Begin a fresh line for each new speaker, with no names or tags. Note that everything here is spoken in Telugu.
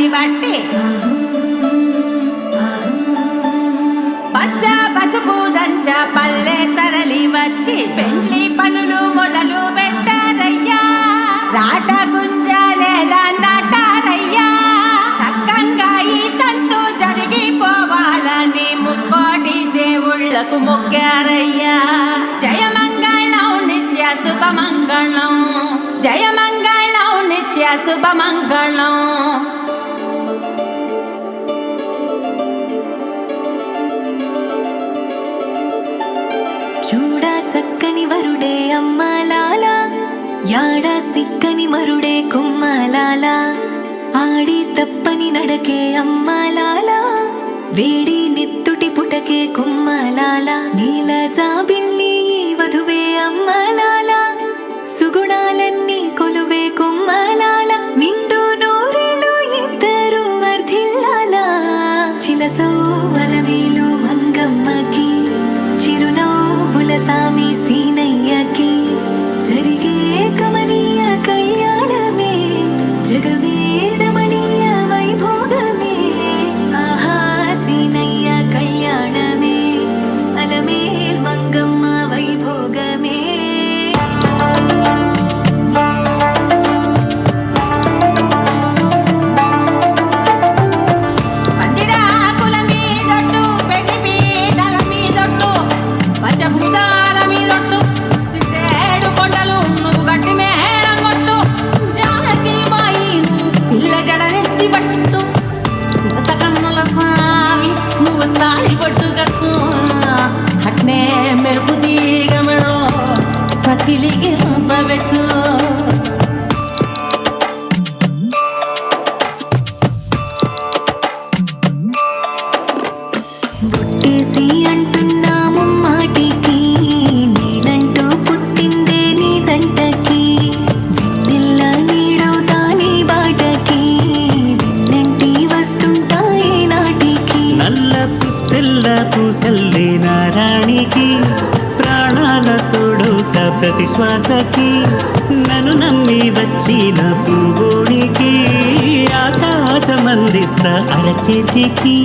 తరలి బట్టి పచ్చ పసుపు దంచ పల్లె తరలి వచ్చి పెండ్లి పనులు మొదలు పెట్టారయ్యా. రాట గుంజ నేల నాటారయ్యా. చక్కంగా ఈ తంతు జరిగిపోవాలని ముక్కోటి దేవుళ్లకు మొక్కారయ్యా. జయమంగళం నిత్య శుభమంగళం, జయమంగళం నిత్య శుభమంగళం.
చూడా చక్కని వరుడే అమ్మలాలా, యాడా సిక్కని మరుడే కుమ్మలాలా. ఆడి తప్పని నడకే అమ్మలాలా, వేడి నెత్తుటి పుటకే కుమ్మలాలా. నీల జాబిల్లి వధువే అమ్మలాలా, సుగుణాలన్నీ కొలువే కుమ్మలాలా. నిండు నూరేళ్ళు ఇద్దరు వర్ధిల్లాలా. చిలసోవలవేలు మంగమ్మకి, చిరునవ్వుల సామి సీనయ్యకి. జరిగే కమనీయ కళ్యాణమే, జగమే రమణీయ వైభోగమే. ఆహా సీనయ్య కళ్యాణమే, అలమేల్ మంగమ్మ వైభోగమే.
పందిరాకుల మీదొట్టు, పెళ్లి పీటల మీదొట్టు, పంచభూతాల మీదొట్టు, సిద్ధేడు కొండలు నువ్వు గట్టి మేళం కొట్టు. జానకి బాయి నువ్వు పిల్ల జడనెత్తి పట్టు, శివత కన్నుల స్వామి నువ్వు తాళి పట్టు కట్టు. అట్నే మెరుపు తీగమలో సకిలిగి పెట్టు.
బుట్టేసి అంటున్నాము మాటికి, నేనంటూ పుట్టిందే నీ జంటకి. వెన్నెల్ల నీడవుతా నీ బాటకి, వెన్నంటి వస్తుంటాయి నాటికి.
నల్ల పుస్తెల్ల పూసల్లే నారాణికి, ప్రాణాల తోడవుతా ప్రతి శ్వాసకి. నన్ను నమ్మి వచ్చిన పూగోడికి, ఆకాశమందిస్తా అరచేతికి.